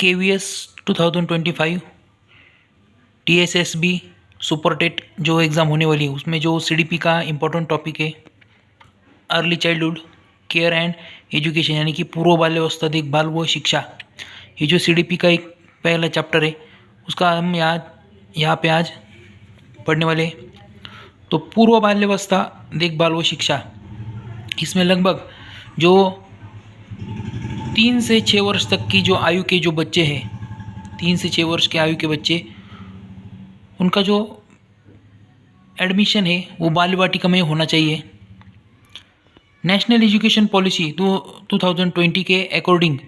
KVS 2025 TSSB super TET जो exam होने वाली है उसमें जो CDP का इम्पोर्टेंट टॉपिक है early childhood care and education यानी कि पूर्व बाल्यावस्था देखभाल व शिक्षा। ये जो CDP का एक पहला चैप्टर है उसका हम यहाँ पे आज पढ़ने वाले हैं। तो पूर्व बाल्यावस्था देखभाल व शिक्षा, इसमें लगभग जो 3 से 6 वर्ष तक की जो आयु के जो बच्चे हैं, 3 से 6 वर्ष के आयु के बच्चे, उनका जो एडमिशन है वो बाल वाटिका में होना चाहिए। नेशनल एजुकेशन पॉलिसी 2020 के अकॉर्डिंग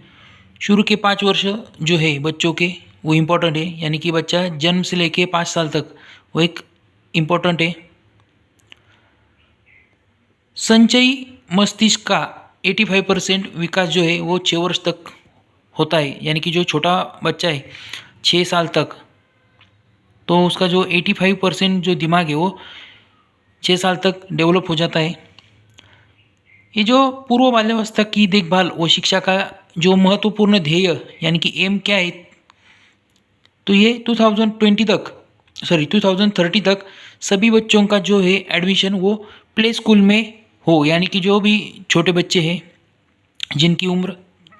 शुरू के 5 वर्ष जो है बच्चों के वो इम्पोर्टेंट है, यानी कि बच्चा जन्म से लेके 5 साल तक वो एक इम्पोर्टेंट है। संचयी मस्तिष्क का 85% विकास जो है वो 6 वर्ष तक होता है, यानी कि जो छोटा बच्चा है 6 साल तक, तो उसका जो 85% जो दिमाग है वो 6 साल तक डेवलप हो जाता है। ये जो पूर्व बाल्यावस्था की देखभाल व शिक्षा का जो महत्वपूर्ण ध्येय यानी कि एम क्या है, तो ये 2030 तक सभी बच्चों का जो है एडमिशन वो प्ले स्कूल में हो, यानी कि जो भी छोटे बच्चे हैं जिनकी उम्र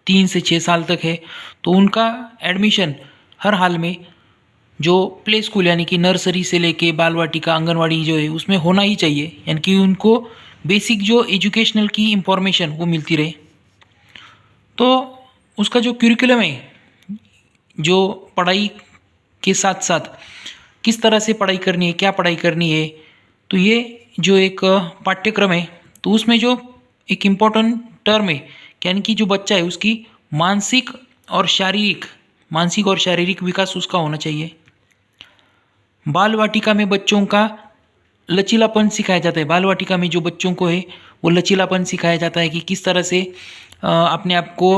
3 से 6 साल तक है तो उनका एडमिशन हर हाल में जो प्ले स्कूल यानी कि नर्सरी से लेके बाल वाटिका आंगनवाड़ी जो है उसमें होना ही चाहिए, यानी कि उनको बेसिक जो एजुकेशनल की इंफॉर्मेशन वो मिलती रहे। तो उसका जो क्यूरिकुलम है, जो पढ़ाई के साथ साथ किस तरह से पढ़ाई करनी है, क्या पढ़ाई करनी है, तो ये जो एक पाठ्यक्रम है तो उसमें जो एक इम्पोर्टेंट टर्म है यानी कि जो बच्चा है उसकी मानसिक और शारीरिक विकास उसका होना चाहिए। बाल वाटिका में बच्चों का लचीलापन सिखाया जाता है। बाल वाटिका में जो बच्चों को है वो लचीलापन सिखाया जाता है कि किस तरह से अपने आप को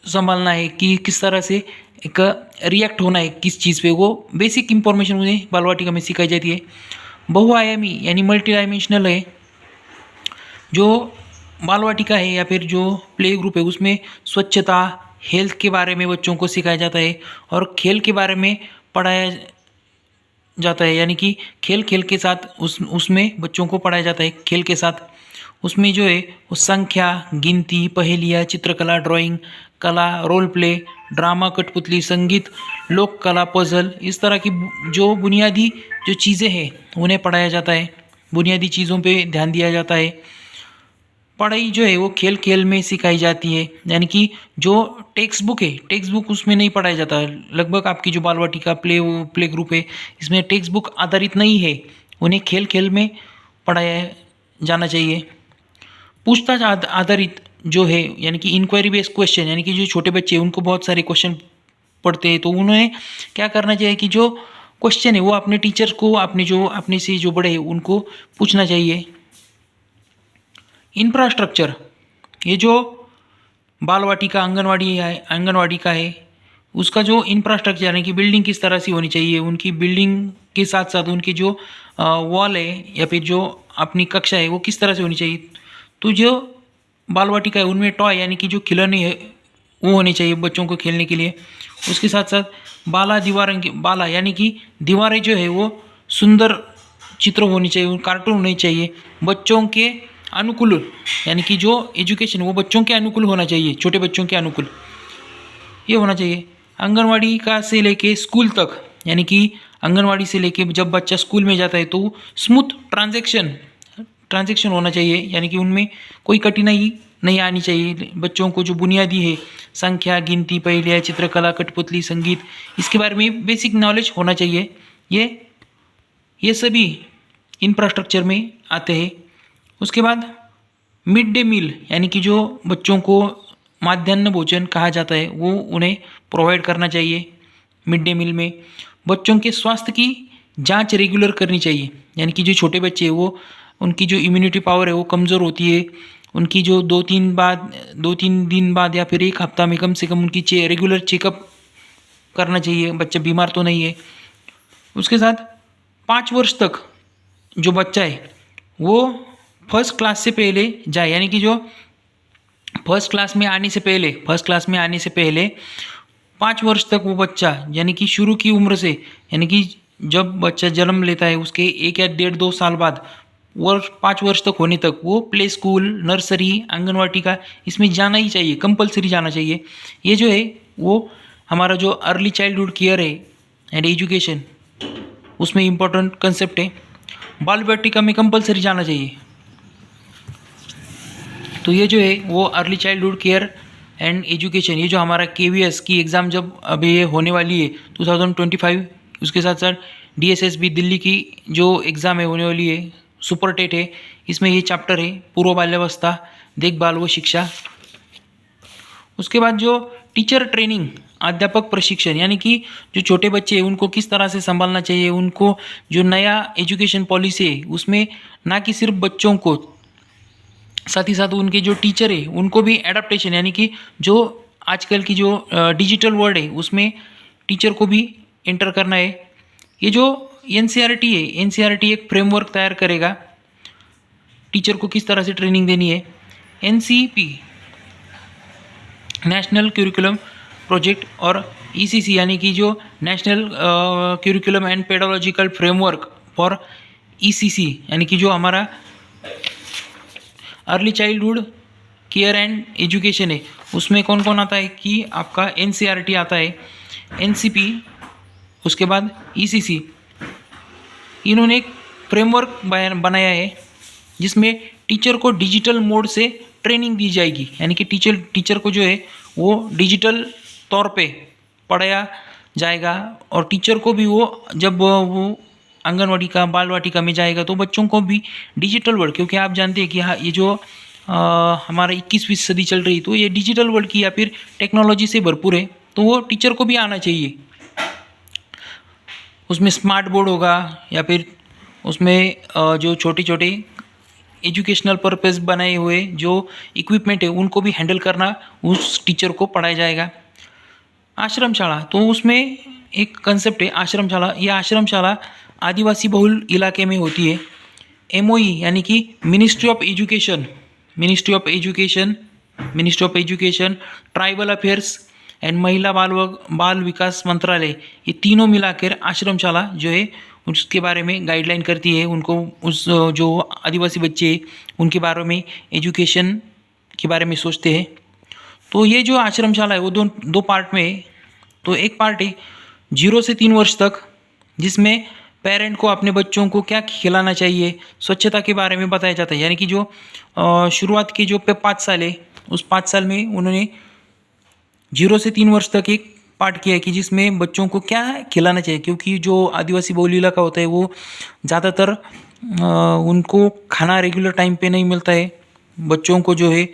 संभालना है, कि किस तरह से एक रिएक्ट होना है किस चीज़ पे, वो बेसिक इंफॉर्मेशन उन्हें बाल वाटिका में सिखाई जाती है। बहुआयामी यानी मल्टी डायमेंशनल है जो बाल वाटिका है या फिर जो प्ले ग्रुप है उसमें स्वच्छता, हेल्थ के बारे में बच्चों को सिखाया जाता है और खेल के बारे में पढ़ाया जाता है, यानी कि खेल के साथ उसमें बच्चों को पढ़ाया जाता है। खेल के साथ उसमें जो है वो संख्या, गिनती, पहेलियाँ, चित्रकला, ड्राइंग कला, रोल प्ले, ड्रामा, कठपुतली, संगीत, लोक कला, पजल, इस तरह की जो बुनियादी जो चीज़ें हैं उन्हें पढ़ाया जाता है। बुनियादी चीज़ों पे ध्यान दिया जाता है। पढ़ाई जो है वो खेल में सिखाई जाती है, यानी कि जो टेक्स्ट बुक उसमें नहीं पढ़ाया जाता। लगभग आपकी जो बाल वाटिका प्ले ग्रुप है इसमें टेक्स्ट बुक आधारित नहीं है, उन्हें खेल में पढ़ाया जाना चाहिए। पूछताछ आधारित जो है यानी कि इंक्वायरी बेस्ड क्वेश्चन, यानी कि जो छोटे बच्चे हैं उनको बहुत सारे क्वेश्चन पढ़ते हैं तो उन्हें क्या करना चाहिए कि जो क्वेश्चन है वो अपने टीचर को, अपने से जो बड़े हैं उनको पूछना चाहिए। इंफ्रास्ट्रक्चर, ये जो बाल वाटिका आंगनवाड़ी का है उसका जो इंफ्रास्ट्रक्चर यानी कि बिल्डिंग किस तरह से होनी चाहिए, उनकी बिल्डिंग के साथ साथ उनकी जो वॉल है या फिर जो अपनी कक्षा है वो किस तरह से होनी चाहिए। तो जो बाल वाटिका है उनमें टॉय यानी कि जो खिलौने है वो होने चाहिए बच्चों को खेलने के लिए। उसके साथ साथ बाला यानी कि दीवारें जो है वो सुंदर चित्र होनी चाहिए, कार्टून होने चाहिए, बच्चों के अनुकूल, यानी कि जो एजुकेशन वो बच्चों के अनुकूल होना चाहिए, छोटे बच्चों के अनुकूल ये होना चाहिए। आंगनवाड़ी का से लेके स्कूल तक, यानी कि आंगनवाड़ी से लेके जब बच्चा स्कूल में जाता है तो स्मूथ ट्रांजैक्शन होना चाहिए, यानी कि उनमें कोई कठिनाई नहीं आनी चाहिए। बच्चों को जो बुनियादी है संख्या, गिनती, पहेलियाँ, चित्रकला, कठपुतली, संगीत, इसके बारे में बेसिक नॉलेज होना चाहिए। ये सभी इंफ्रास्ट्रक्चर में आते हैं। उसके बाद मिड डे मील यानी कि जो बच्चों को माध्याह्न भोजन कहा जाता है वो उन्हें प्रोवाइड करना चाहिए। मिड डे मील में बच्चों के स्वास्थ्य की जांच रेगुलर करनी चाहिए, यानी कि जो छोटे बच्चे हैं वो उनकी जो इम्यूनिटी पावर है वो कमज़ोर होती है, उनकी जो 2-3 दिन बाद या फिर 1 हफ्ता में कम से कम उनकी रेगुलर चेकअप करना चाहिए, बच्चा बीमार तो नहीं है। उसके साथ 5 वर्ष तक जो बच्चा है वो फर्स्ट क्लास से पहले जाए, यानी कि जो फर्स्ट क्लास में आने से पहले 5 वर्ष तक वो बच्चा, यानी कि शुरू की उम्र से, यानी कि जब बच्चा जन्म लेता है उसके 1 या 1.5-2 साल बाद 5 वर्ष तक होने तक वो प्ले स्कूल, नर्सरी, आंगनवाड़ी का इसमें जाना ही चाहिए, कंपलसरी जाना चाहिए। ये जो है वो हमारा जो अर्ली चाइल्डहुड केयर है एंड एजुकेशन, उसमें इम्पोर्टेंट कंसेप्ट है। बाल वाटिका में कंपलसरी जाना चाहिए। तो ये जो है वो early childhood care and education, ये जो हमारा KVS की एग्ज़ाम जब अभी ये होने वाली है 2025, उसके साथ साथ DSSB दिल्ली की जो एग्ज़ाम है होने वाली है, सुपर टेट है, इसमें ये चैप्टर है पूर्व बाल्यावस्था, देखभाल व शिक्षा। उसके बाद जो टीचर ट्रेनिंग, अध्यापक प्रशिक्षण, यानी कि जो छोटे बच्चे हैं उनको किस तरह से संभालना चाहिए, उनको जो नया एजुकेशन पॉलिसी है उसमें ना कि सिर्फ बच्चों को, साथ ही साथ उनके जो टीचर है उनको भी एडाप्टेशन, यानी कि जो आजकल की जो डिजिटल वर्ल्ड है उसमें टीचर को भी एंटर करना है। ये जो NCERT है, NCERT एक फ्रेमवर्क तैयार करेगा टीचर को किस तरह से ट्रेनिंग देनी है। NCP नेशनल करिकुलम प्रोजेक्ट और ECC यानी कि जो national curriculum and pedological framework for ECC, यानी कि जो हमारा early childhood care and education है उसमें कौन कौन आता है कि आपका NCERT आता है, NCP, उसके बाद ECC। इन्होंने एक फ्रेमवर्क बनाया है जिसमें टीचर को डिजिटल मोड से ट्रेनिंग दी जाएगी, यानी कि टीचर को जो है वो डिजिटल तौर पे पढ़ाया जाएगा। और टीचर को भी वो जब वो आंगनवाड़ी का, बाल वाटिका में जाएगा तो बच्चों को भी डिजिटल वर्ल्ड, क्योंकि आप जानते हैं कि हाँ ये जो हमारा 21वीं सदी चल रही, तो ये डिजिटल वर्ल्ड की या फिर टेक्नोलॉजी से भरपूर है, तो वो टीचर को भी आना चाहिए। उसमें स्मार्ट बोर्ड होगा या फिर उसमें जो छोटे छोटे एजुकेशनल पर्पस बनाए हुए जो इक्विपमेंट है उनको भी हैंडल करना उस टीचर को पढ़ाया जाएगा। आश्रमशाला, तो उसमें एक कंसेप्ट है आश्रमशाला। यह आश्रमशाला आदिवासी बहुल इलाके में होती है। MOE यानी कि ministry of education, tribal affairs and महिला बाल विकास मंत्रालय, ये तीनों मिलाकर आश्रमशाला जो है उसके बारे में गाइडलाइन करती है। उनको उस जो आदिवासी बच्चे उनके बारे में एजुकेशन के बारे में सोचते हैं। तो ये जो आश्रमशाला है वो दो पार्ट में है। तो एक पार्ट है 0 से 3 वर्ष तक, जिसमें पेरेंट को अपने बच्चों को क्या खिलाना चाहिए, स्वच्छता के बारे में बताया जाता है। यानी कि जो शुरुआत की जो 5 साल है उस 5 साल में उन्होंने 0 से 3 वर्ष तक एक पार्ट किया है कि जिसमें बच्चों को क्या खिलाना चाहिए, क्योंकि जो आदिवासी बहुल इलाका होता है वो ज़्यादातर उनको खाना रेगुलर टाइम पे नहीं मिलता है। बच्चों को जो है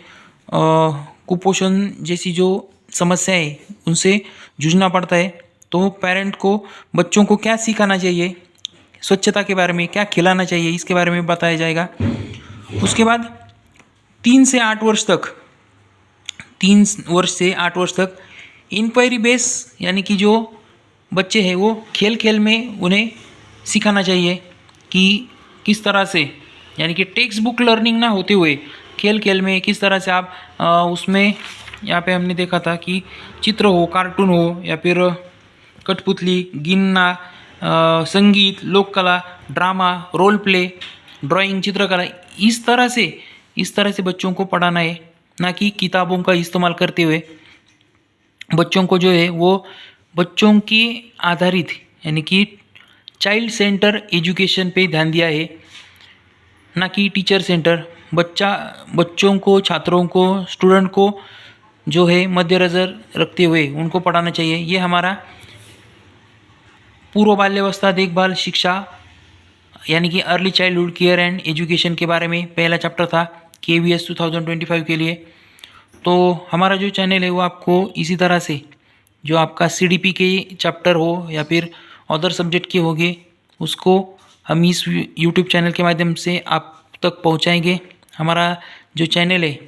कुपोषण जैसी जो समस्या है उनसे जूझना पड़ता है। तो पेरेंट को बच्चों को क्या सिखाना चाहिए, स्वच्छता के बारे में क्या खिलाना चाहिए, इसके बारे में बताया जाएगा। उसके बाद 3 से 8 वर्ष तक इंक्वायरी बेस, यानी कि जो बच्चे हैं वो खेल खेल में उन्हें सिखाना चाहिए कि किस तरह से, यानी कि टेक्स्ट बुक लर्निंग ना होते हुए खेल खेल में किस तरह से आप उसमें, यहाँ पे हमने देखा था कि चित्र हो, कार्टून हो या फिर कठपुतली, गिनना, संगीत, लोक कला, ड्रामा, रोल प्ले, ड्राइंग, चित्रकला, इस तरह से बच्चों को पढ़ाना है, ना कि किताबों का इस्तेमाल करते हुए। बच्चों को जो है वो बच्चों की आधारित, यानी कि चाइल्ड सेंटर एजुकेशन पे ध्यान दिया है, ना कि टीचर सेंटर। बच्चों को, छात्रों को, स्टूडेंट को जो है मध्य नज़र रखते हुए उनको पढ़ाना चाहिए। ये हमारा पूर्व बाल्यावस्था देखभाल शिक्षा, यानी कि early childhood care and education के बारे में पहला चैप्टर था KVS 2025 के लिए। तो हमारा जो चैनल है वो आपको इसी तरह से जो आपका CDP के चैप्टर हो या फिर अदर सब्जेक्ट के होंगे उसको हम इस YouTube चैनल के माध्यम से आप तक पहुंचाएंगे। हमारा जो चैनल है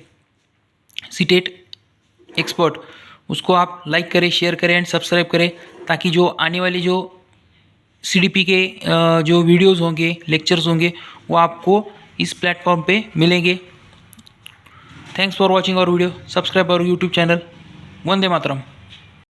CTET एक्सपर्ट, उसको आप लाइक करें, शेयर करें एंड सब्सक्राइब करें, ताकि जो आने वाली जो CDP के जो वीडियोज़ होंगे, लेक्चर्स होंगे, वो आपको इस प्लेटफॉर्म पे मिलेंगे। Thanks for watching our video. Subscribe our YouTube channel. Vande Mataram.